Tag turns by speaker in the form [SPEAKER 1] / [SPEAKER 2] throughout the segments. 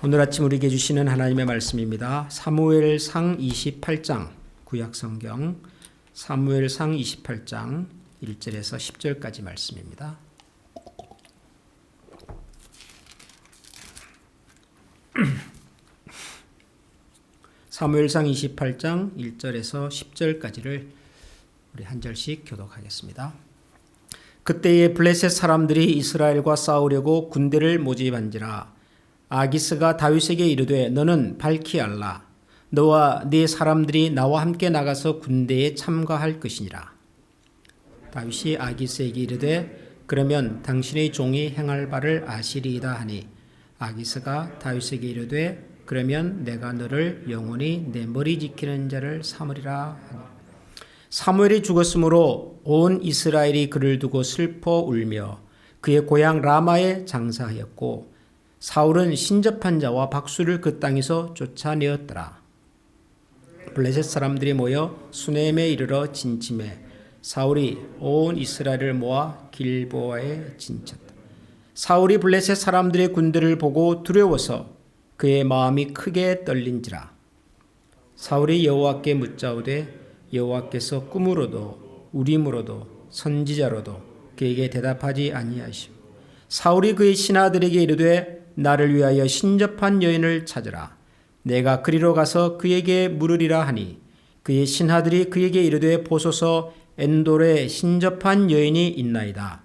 [SPEAKER 1] 오늘 아침 우리에게 주시는 하나님의 말씀입니다. 사무엘상 28장 구약성경 사무엘상 28장 1절에서 10절까지 말씀입니다. 사무엘상 28장 1절에서 10절까지를 우리 한 절씩 교독하겠습니다. 그때에 블레셋 사람들이 이스라엘과 싸우려고 군대를 모집한지라 아기스가 다윗에게 이르되 너는 밝히 알라. 너와 네 사람들이 나와 함께 나가서 군대에 참가할 것이니라. 다윗이 아기스에게 이르되 그러면 당신의 종이 행할 바를 아시리이다 하니 아기스가 다윗에게 이르되 그러면 내가 너를 영원히 내 머리 지키는 자를 삼으리라 하니 사무엘이 죽었으므로 온 이스라엘이 그를 두고 슬퍼 울며 그의 고향 라마에 장사하였고 사울은 신접한 자와 박수를 그 땅에서 쫓아내었더라. 블레셋 사람들이 모여 수넴에 이르러 진침해 사울이 온 이스라엘을 모아 길보아에 진쳤다. 사울이 블레셋 사람들의 군대를 보고 두려워서 그의 마음이 크게 떨린지라. 사울이 여호와께 묻자오되 여호와께서 꿈으로도 우림으로도 선지자로도 그에게 대답하지 아니하시오. 사울이 그의 신하들에게 이르되 나를 위하여 신접한 여인을 찾으라. 내가 그리로 가서 그에게 물으리라 하니 그의 신하들이 그에게 이르되 보소서 엔돌에 신접한 여인이 있나이다.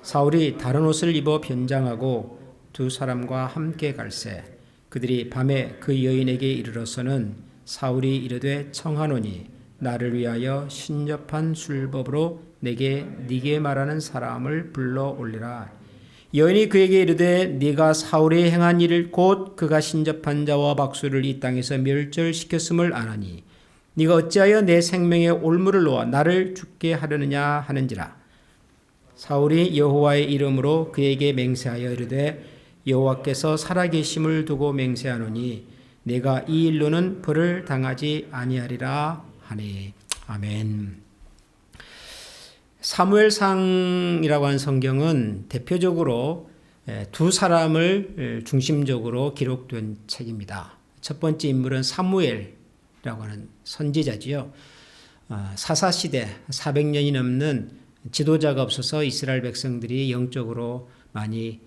[SPEAKER 1] 사울이 다른 옷을 입어 변장하고 두 사람과 함께 갈새 그들이 밤에 그 여인에게 이르러서는 사울이 이르되 청하노니 나를 위하여 신접한 술법으로 네게 말하는 사람을 불러 올리라. 여인이 그에게 이르되 네가 사울이 행한 일을 곧 그가 신접한 자와 박수를 이 땅에서 멸절시켰음을 아나니 네가 어찌하여 내 생명에 올무를 놓아 나를 죽게 하려느냐 하는지라. 사울이 여호와의 이름으로 그에게 맹세하여 이르되 여호와께서 살아계심을 두고 맹세하노니 내가 이 일로는 벌을 당하지 아니하리라 하니. 아멘. 사무엘상이라고 하는 성경은 대표적으로 두 사람을 중심적으로 기록된 책입니다. 첫 번째 인물은 사무엘이라고 하는 선지자지요. 사사시대 400년이 넘는 지도자가 없어서 이스라엘 백성들이 영적으로 많이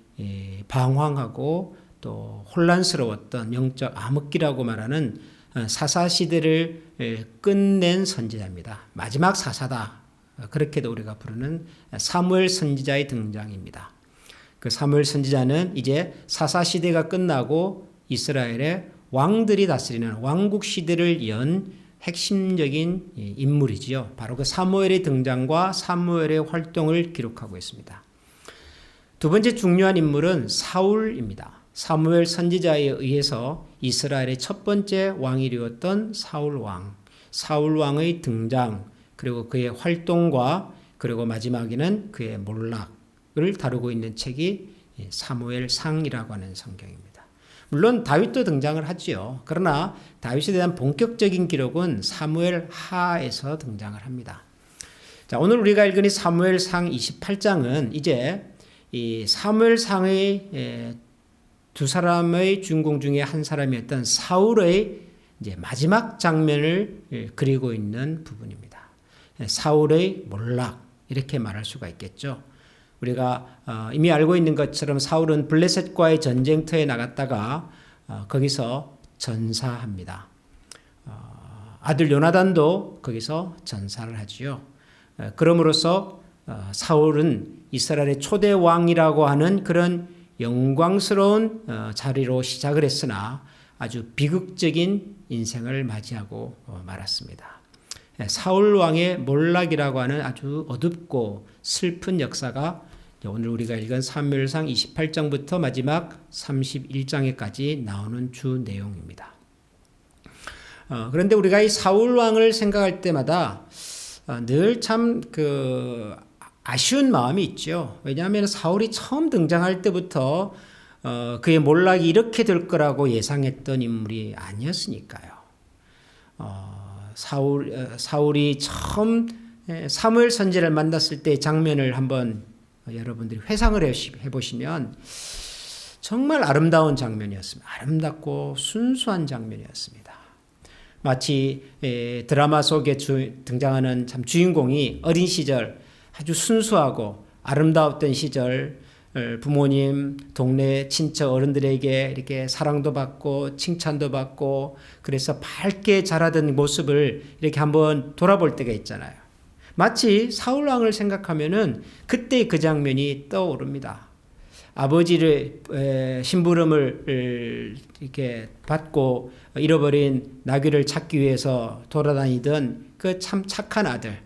[SPEAKER 1] 방황하고 또 혼란스러웠던 영적 암흑기라고 말하는 사사시대를 끝낸 선지자입니다. 마지막 사사다. 그렇게도 우리가 부르는 사무엘 선지자의 등장입니다. 그 사무엘 선지자는 이제 사사시대가 끝나고 이스라엘의 왕들이 다스리는 왕국 시대를 연 핵심적인 인물이지요. 바로 그 사무엘의 등장과 사무엘의 활동을 기록하고 있습니다. 두 번째 중요한 인물은 사울입니다. 사무엘 선지자에 의해서 이스라엘의 첫 번째 왕이 되었던 사울왕, 사울왕의 등장, 그리고 그의 활동과 그리고 마지막에는 그의 몰락을 다루고 있는 책이 사무엘상이라고 하는 성경입니다. 물론 다윗도 등장을 하지요. 그러나 다윗에 대한 본격적인 기록은 사무엘하에서 등장을 합니다. 자, 오늘 우리가 읽은 이 사무엘상 28장은 이제 이 사무엘상의 두 사람의 주인공 중에 한 사람이었던 사울의 이제 마지막 장면을 그리고 있는 부분입니다. 사울의 몰락 이렇게 말할 수가 있겠죠. 우리가 이미 알고 있는 것처럼 사울은 블레셋과의 전쟁터에 나갔다가 거기서 전사합니다. 아들 요나단도 거기서 전사를 하지요. 그럼으로써 사울은 이스라엘의 초대 왕이라고 하는 그런 영광스러운 자리로 시작을 했으나 아주 비극적인 인생을 맞이하고 말았습니다. 사울 왕의 몰락이라고 하는 아주 어둡고 슬픈 역사가 오늘 우리가 읽은 사무엘상 28장부터 마지막 31장에까지 나오는 주 내용입니다. 그런데 우리가 이 사울 왕을 생각할 때마다 늘 참 아쉬운 마음이 있죠. 왜냐하면 사울이 처음 등장할 때부터 그의 몰락이 이렇게 될 거라고 예상했던 인물이 아니었으니까요. 사울이 처음 사무엘 선지자를 만났을 때 장면을 한번 여러분들이 회상을 해보시면 정말 아름다운 장면이었습니다. 아름답고 순수한 장면이었습니다. 마치 드라마 속에 등장하는 참 주인공이 어린 시절 아주 순수하고 아름다웠던 시절 부모님, 동네 친척 어른들에게 이렇게 사랑도 받고 칭찬도 받고 그래서 밝게 자라던 모습을 이렇게 한번 돌아볼 때가 있잖아요. 마치 사울 왕을 생각하면은 그때 그 장면이 떠오릅니다. 아버지를 심부름을 이렇게 받고 잃어버린 나귀를 찾기 위해서 돌아다니던 그 참 착한 아들.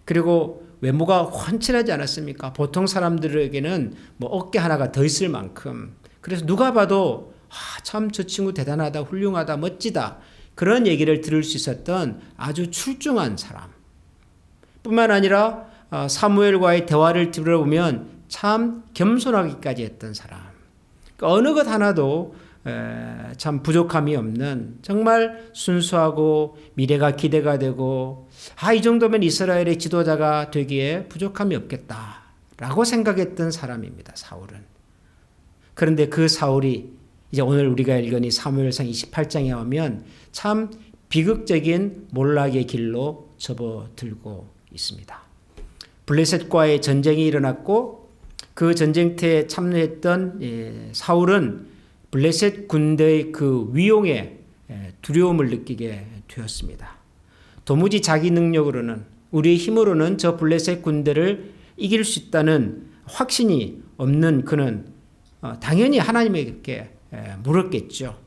[SPEAKER 1] 그리고 외모가 훤칠하지 않았습니까? 보통 사람들에게는 뭐 어깨 하나가 더 있을 만큼. 그래서 누가 봐도 참 저 친구 대단하다, 훌륭하다, 멋지다. 그런 얘기를 들을 수 있었던 아주 출중한 사람. 뿐만 아니라 사무엘과의 대화를 들어보면 참 겸손하기까지 했던 사람. 어느 것 하나도 참 부족함이 없는 정말 순수하고 미래가 기대가 되고 이 정도면 이스라엘의 지도자가 되기에 부족함이 없겠다라고 생각했던 사람입니다. 사울은. 그런데 그 사울이 이제 오늘 우리가 읽은 이 사무엘상 28장에 오면 참 비극적인 몰락의 길로 접어들고 있습니다. 블레셋과의 전쟁이 일어났고 그 전쟁터에 참여했던 사울은 블레셋 군대의 그 위용에 두려움을 느끼게 되었습니다. 도무지 자기 능력으로는 우리의 힘으로는 저 블레셋 군대를 이길 수 있다는 확신이 없는 그는 당연히 하나님에게 물었겠죠.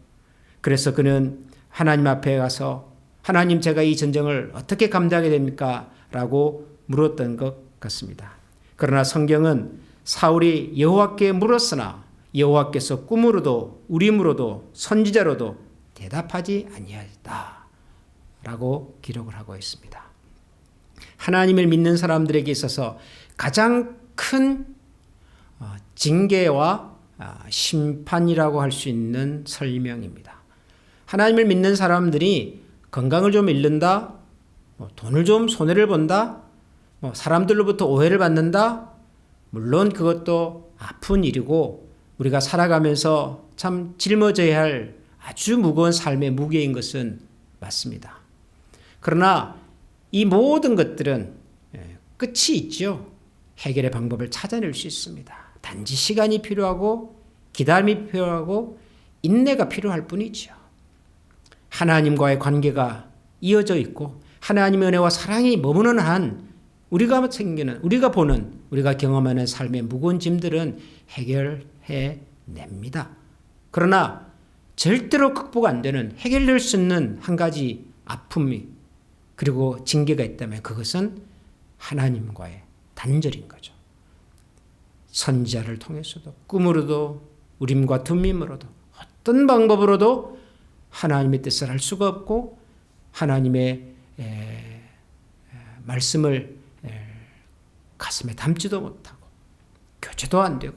[SPEAKER 1] 그래서 그는 하나님 앞에 가서 하나님 제가 이 전쟁을 어떻게 감당하게 됩니까? 라고 물었던 것 같습니다. 그러나 성경은 사울이 여호와께 물었으나 여호와께서 꿈으로도 우림으로도 선지자로도 대답하지 아니하였다 라고 기록을 하고 있습니다. 하나님을 믿는 사람들에게 있어서 가장 큰 징계와 심판이라고 할 수 있는 설명입니다. 하나님을 믿는 사람들이 건강을 좀 잃는다, 돈을 좀 손해를 본다, 사람들로부터 오해를 받는다. 물론 그것도 아픈 일이고 우리가 살아가면서 참 짊어져야 할 아주 무거운 삶의 무게인 것은 맞습니다. 그러나 이 모든 것들은 끝이 있죠. 해결의 방법을 찾아낼 수 있습니다. 단지 시간이 필요하고 기다림이 필요하고 인내가 필요할 뿐이죠. 하나님과의 관계가 이어져 있고 하나님의 은혜와 사랑이 머무는 한 우리가 생기는, 우리가 보는, 우리가 경험하는 삶의 무거운 짐들은 해결해 냅니다. 그러나 절대로 극복 안 되는 해결될 수 있는 한 가지 아픔이 그리고 징계가 있다면 그것은 하나님과의 단절인 거죠. 선지자를 통해서도 꿈으로도 우림과 tum임으로도 어떤 방법으로도 하나님의 뜻을 알 수가 없고 하나님의 말씀을 가슴에 담지도 못하고 교제도 안 되고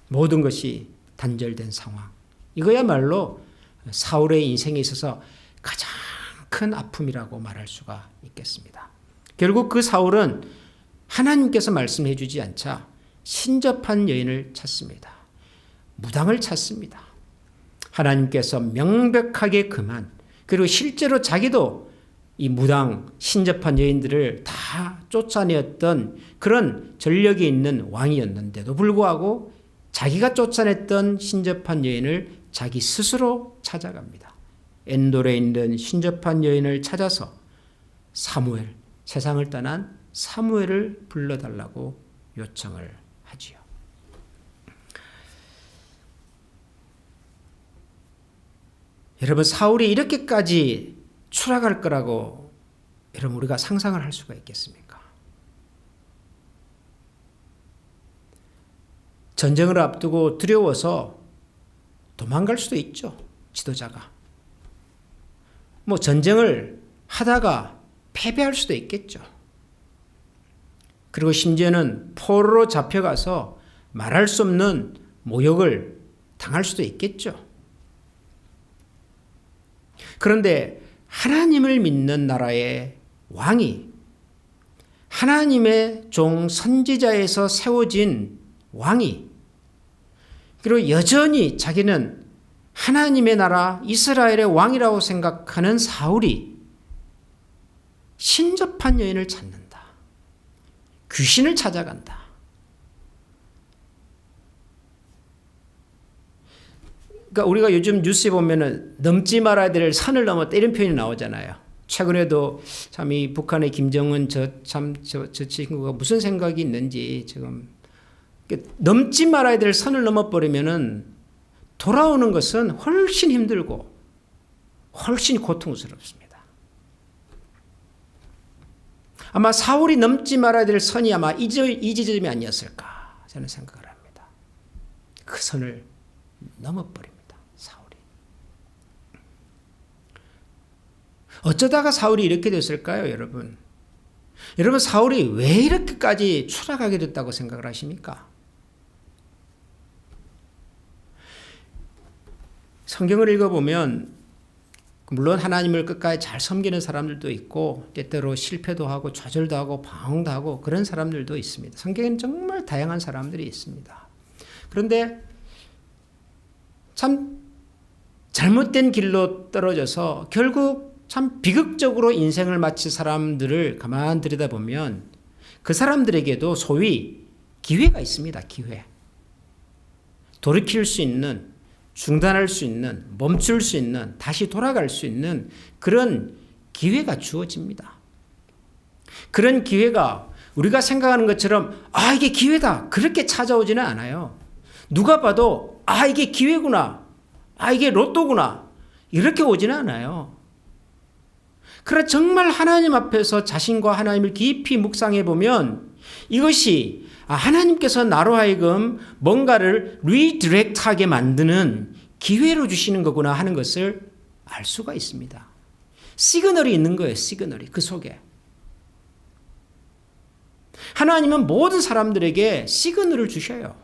[SPEAKER 1] 모든 것이 단절된 상황. 이거야말로 사울의 인생에 있어서 가장 큰 아픔이라고 말할 수가 있겠습니다. 결국 그 사울은 하나님께서 말씀해 주지 않자 신접한 여인을 찾습니다. 무당을 찾습니다. 하나님께서 명백하게 그만 그리고 실제로 자기도 이 무당 신접한 여인들을 다 쫓아내었던 그런 전력이 있는 왕이었는데도 불구하고 자기가 쫓아냈던 신접한 여인을 자기 스스로 찾아갑니다. 엔돌에 있는 신접한 여인을 찾아서 사무엘, 세상을 떠난 사무엘을 불러달라고 요청을 하지요. 여러분, 사울이 이렇게까지 추락할 거라고 여러분 우리가 상상을 할 수가 있겠습니까? 전쟁을 앞두고 두려워서 도망갈 수도 있죠. 지도자가. 전쟁을 하다가 패배할 수도 있겠죠. 그리고 심지어는 포로로 잡혀가서 말할 수 없는 모욕을 당할 수도 있겠죠. 그런데 하나님을 믿는 나라의 왕이 하나님의 종 선지자에서 세워진 왕이 그리고 여전히 자기는 하나님의 나라 이스라엘의 왕이라고 생각하는 사울이 신접한 여인을 찾는다. 귀신을 찾아간다. 그러니까 우리가 요즘 뉴스에 보면은 넘지 말아야 될 선을 넘었다 이런 표현이 나오잖아요. 최근에도 참 이 북한의 김정은 저 친구가 무슨 생각이 있는지 지금 넘지 말아야 될 선을 넘어버리면은 돌아오는 것은 훨씬 힘들고 훨씬 고통스럽습니다. 아마 사울이 넘지 말아야 될 선이 아마 이 지점이 아니었을까 저는 생각을 합니다. 그 선을 넘어버립니다. 사울이. 어쩌다가 사울이 이렇게 됐을까요, 여러분? 여러분, 사울이 왜 이렇게까지 추락하게 됐다고 생각을 하십니까? 성경을 읽어보면 물론 하나님을 끝까지 잘 섬기는 사람들도 있고 때때로 실패도 하고 좌절도 하고 방황도 하고 그런 사람들도 있습니다. 성경에는 정말 다양한 사람들이 있습니다. 그런데 참 잘못된 길로 떨어져서 결국 참 비극적으로 인생을 마친 사람들을 가만 들여다보면 그 사람들에게도 소위 기회가 있습니다. 기회. 돌이킬 수 있는, 중단할 수 있는, 멈출 수 있는, 다시 돌아갈 수 있는 그런 기회가 주어집니다. 그런 기회가 우리가 생각하는 것처럼 이게 기회다 그렇게 찾아오지는 않아요. 누가 봐도 이게 기회구나, 이게 로또구나 이렇게 오지는 않아요. 그러나 정말 하나님 앞에서 자신과 하나님을 깊이 묵상해 보면 이것이 하나님께서 나로 하여금 뭔가를 리디렉트하게 만드는 기회로 주시는 거구나 하는 것을 알 수가 있습니다. 시그널이 있는 거예요. 시그널이 그 속에. 하나님은 모든 사람들에게 시그널을 주셔요.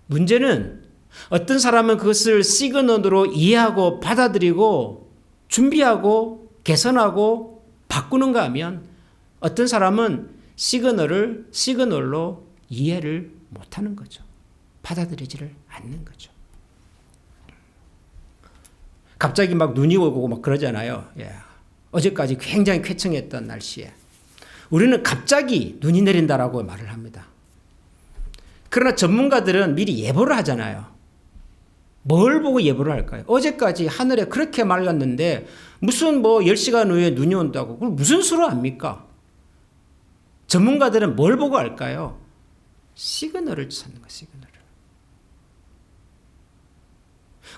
[SPEAKER 1] 문제는 어떤 사람은 그것을 시그널로 이해하고 받아들이고 준비하고 개선하고 바꾸는가 하면 어떤 사람은 시그널로 이해를 못하는 거죠. 받아들이지를 않는 거죠. 갑자기 막 눈이 오고 막 그러잖아요. 어제까지 굉장히 쾌청했던 날씨에 우리는 갑자기 눈이 내린다라고 말을 합니다. 그러나 전문가들은 미리 예보를 하잖아요. 뭘 보고 예보를 할까요? 어제까지 하늘에 그렇게 맑았는데 무슨 10시간 후에 눈이 온다고 그걸 무슨 수로 압니까? 전문가들은 뭘 보고 알까요? 시그널을 찾는 거예요. 시그널을.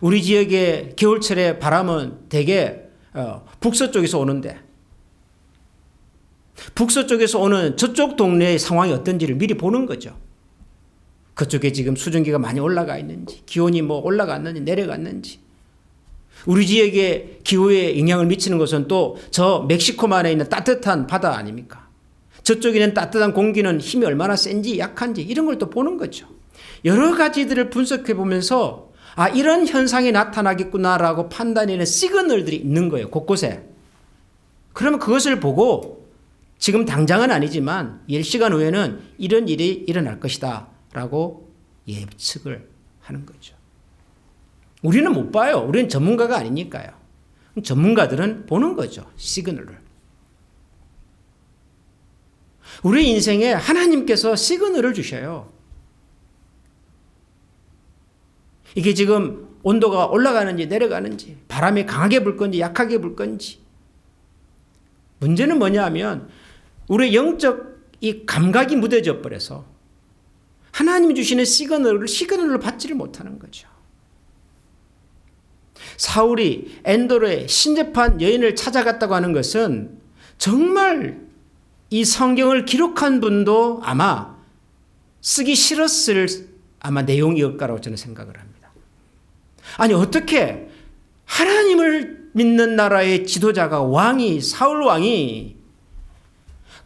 [SPEAKER 1] 우리 지역의 겨울철에 바람은 대개 북서쪽에서 오는데 북서쪽에서 오는 저쪽 동네의 상황이 어떤지를 미리 보는 거죠. 그쪽에 지금 수증기가 많이 올라가 있는지, 기온이 올라갔는지 내려갔는지. 우리 지역의 기후에 영향을 미치는 것은 또 저 멕시코만에 있는 따뜻한 바다 아닙니까? 저쪽에 있는 따뜻한 공기는 힘이 얼마나 센지 약한지 이런 걸 또 보는 거죠. 여러 가지들을 분석해 보면서 이런 현상이 나타나겠구나라고 판단하는 시그널들이 있는 거예요. 곳곳에. 그러면 그것을 보고 지금 당장은 아니지만 10시간 후에는 이런 일이 일어날 것이다 라고 예측을 하는 거죠. 우리는 못 봐요. 우리는 전문가가 아니니까요. 전문가들은 보는 거죠. 시그널을. 우리 인생에 하나님께서 시그널을 주셔요. 이게 지금 온도가 올라가는지 내려가는지, 바람이 강하게 불 건지 약하게 불 건지. 문제는 뭐냐 하면 우리의 영적 이 감각이 무뎌져 버려서 하나님이 주시는 시그널로 받지를 못하는 거죠. 사울이 엔도르의 신접한 여인을 찾아갔다고 하는 것은 정말 이 성경을 기록한 분도 아마 쓰기 싫었을 아마 내용이었다고 저는 생각을 합니다. 아니 어떻게 하나님을 믿는 나라의 지도자가 사울 왕이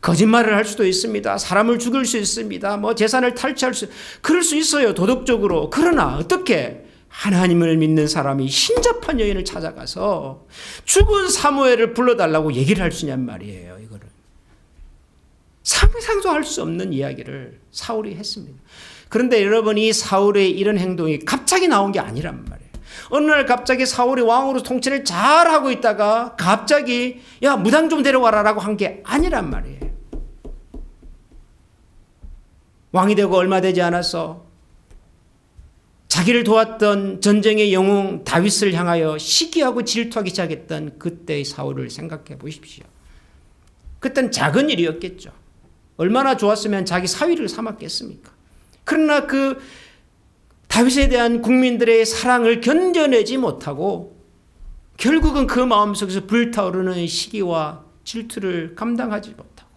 [SPEAKER 1] 거짓말을 할 수도 있습니다. 사람을 죽일 수 있습니다. 재산을 탈취할 그럴 수 있어요. 도덕적으로. 그러나 어떻게 하나님을 믿는 사람이 신접한 여인을 찾아가서 죽은 사무엘을 불러달라고 얘기를 할 수 있냔 말이에요. 이거를. 상상도 할 수 없는 이야기를 사울이 했습니다. 그런데 여러분, 이 사울의 이런 행동이 갑자기 나온 게 아니란 말이에요. 어느 날 갑자기 사울이 왕으로 통치를 잘하고 있다가 갑자기 야, 무당 좀 데려와라 라고 한 게 아니란 말이에요. 왕이 되고 얼마 되지 않아서 자기를 도왔던 전쟁의 영웅 다윗을 향하여 시기하고 질투하기 시작했던 그때의 사울을 생각해 보십시오. 그때는 작은 일이었겠죠. 얼마나 좋았으면 자기 사위를 삼았겠습니까? 그러나 그 다윗에 대한 국민들의 사랑을 견뎌내지 못하고 결국은 그 마음속에서 불타오르는 시기와 질투를 감당하지 못하고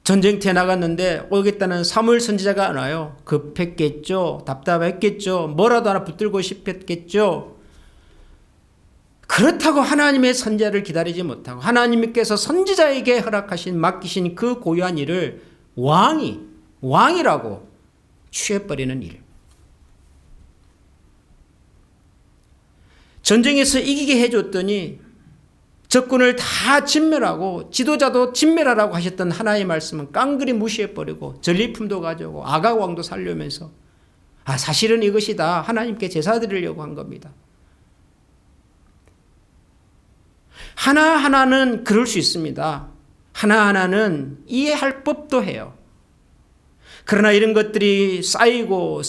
[SPEAKER 1] 전쟁터에 나갔는데 오겠다는 사무엘 선지자가 안 와요. 급했겠죠. 답답했겠죠. 뭐라도 하나 붙들고 싶었겠죠. 그렇다고 하나님의 선지자를 기다리지 못하고 하나님께서 선지자에게 허락하신 맡기신 그 고유한 일을 왕이라고 취해버리는 일. 전쟁에서 이기게 해줬더니 적군을 다 진멸하고 지도자도 진멸하라고 하셨던 하나님의 말씀은 깡그리 무시해버리고 전리품도 가져오고 아각 왕도 살려면서 사실은 이것이 다 하나님께 제사 드리려고 한 겁니다. 하나하나는 그럴 수 있습니다. 하나하나는 이해할 법도 해요. 그러나 이런 것들이 쌓이고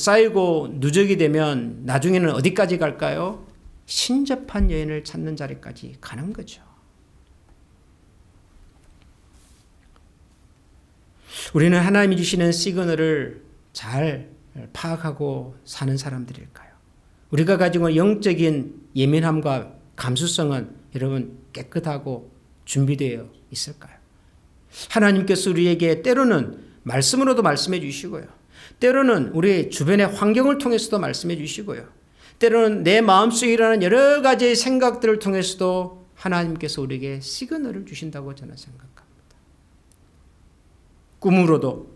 [SPEAKER 1] 누적이 되면 나중에는 어디까지 갈까요? 신접한 여인을 찾는 자리까지 가는 거죠. 우리는 하나님이 주시는 시그널을 잘 파악하고 사는 사람들일까요? 우리가 가지고 있는 영적인 예민함과 감수성은 여러분 깨끗하고 준비되어 있을까요? 하나님께서 우리에게 때로는 말씀으로도 말씀해 주시고요. 때로는 우리 주변의 환경을 통해서도 말씀해 주시고요. 때로는 내 마음속에 일어나는 여러 가지의 생각들을 통해서도 하나님께서 우리에게 시그널을 주신다고 저는 생각합니다. 꿈으로도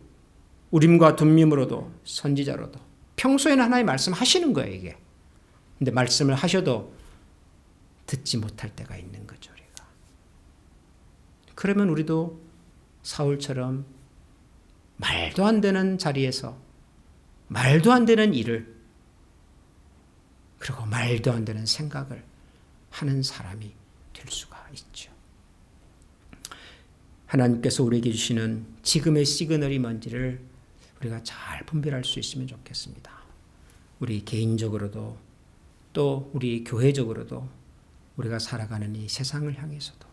[SPEAKER 1] 우림과 둠밈으로도 선지자로도 평소에는 하나님 말씀하시는 거예요, 이게. 근데 말씀을 하셔도 듣지 못할 때가 있는 거죠, 우리가. 그러면 우리도 사울처럼 말도 안 되는 자리에서 말도 안 되는 일을 그리고 말도 안 되는 생각을 하는 사람이 될 수가 있죠. 하나님께서 우리에게 주시는 지금의 시그널이 뭔지를 우리가 잘 분별할 수 있으면 좋겠습니다. 우리 개인적으로도 또 우리 교회적으로도 우리가 살아가는 이 세상을 향해서도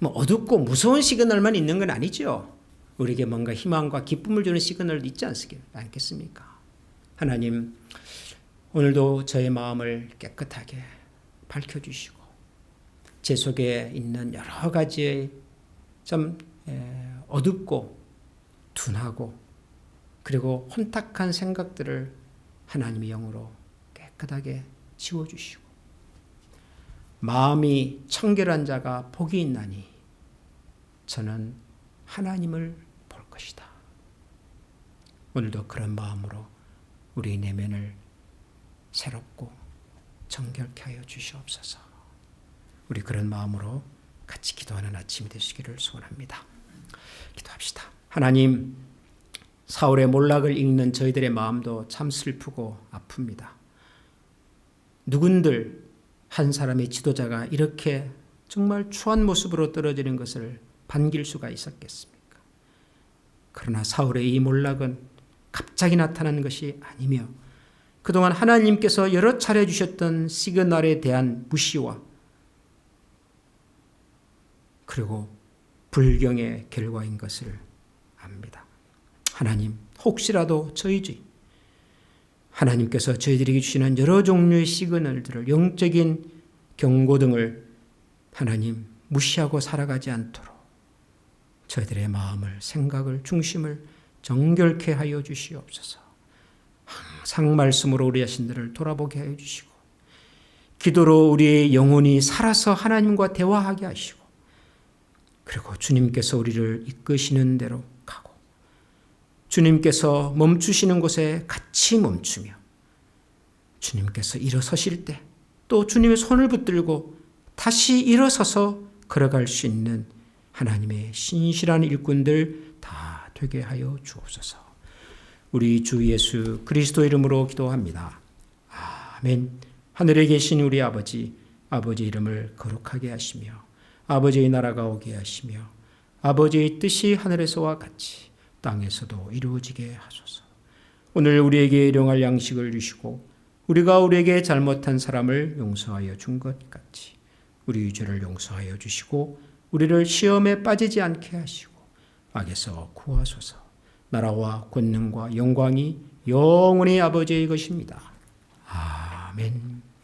[SPEAKER 1] 어둡고 무서운 시그널만 있는 건 아니죠. 우리에게 뭔가 희망과 기쁨을 주는 시그널도 있지 않겠습니까? 하나님, 오늘도 저의 마음을 깨끗하게 밝혀주시고 제 속에 있는 여러 가지의 좀 어둡고 둔하고 그리고 혼탁한 생각들을 하나님의 영으로 깨끗하게 지워주시고 마음이 청결한 자가 복이 있나니 저는 하나님을 볼 것이다. 오늘도 그런 마음으로 우리 내면을 새롭고 정결케 하여 주시옵소서. 우리 그런 마음으로 같이 기도하는 아침이 되시기를 소원합니다. 기도합시다. 하나님, 사울의 몰락을 읽는 저희들의 마음도 참 슬프고 아픕니다. 누군들 한 사람의 지도자가 이렇게 정말 추한 모습으로 떨어지는 것을 반길 수가 있었겠습니까? 그러나 사울의 이 몰락은 갑자기 나타난 것이 아니며 그동안 하나님께서 여러 차례 주셨던 시그널에 대한 무시와 그리고 불경의 결과인 것을 압니다. 하나님, 혹시라도 저희 주인 하나님께서 저희들에게 주시는 여러 종류의 시그널들을 영적인 경고 등을 하나님 무시하고 살아가지 않도록 저희들의 마음을 생각을 중심을 정결케 하여 주시옵소서. 항상 말씀으로 우리 자신들을 돌아보게 하여 주시고 기도로 우리의 영혼이 살아서 하나님과 대화하게 하시고 그리고 주님께서 우리를 이끄시는 대로 가고 주님께서 멈추시는 곳에 같이 멈추며 주님께서 일어서실 때 또 주님의 손을 붙들고 다시 일어서서 걸어갈 수 있는 하나님의 신실한 일꾼들 다 되게 하여 주옵소서. 우리 주 예수 그리스도 이름으로 기도합니다. 아멘. 하늘에 계신 우리 아버지, 아버지 이름을 거룩하게 하시며 아버지의 나라가 오게 하시며 아버지의 뜻이 하늘에서와 같이 땅에서도 이루어지게 하소서. 오늘 우리에게 일용할 양식을 주시고 우리가 우리에게 잘못한 사람을 용서하여 준 것 같이 우리 죄를 용서하여 주시고 우리를 시험에 빠지지 않게 하시고 악에서 구하소서. 나라와 권능과 영광이 영원히 아버지의 것입니다. 아멘.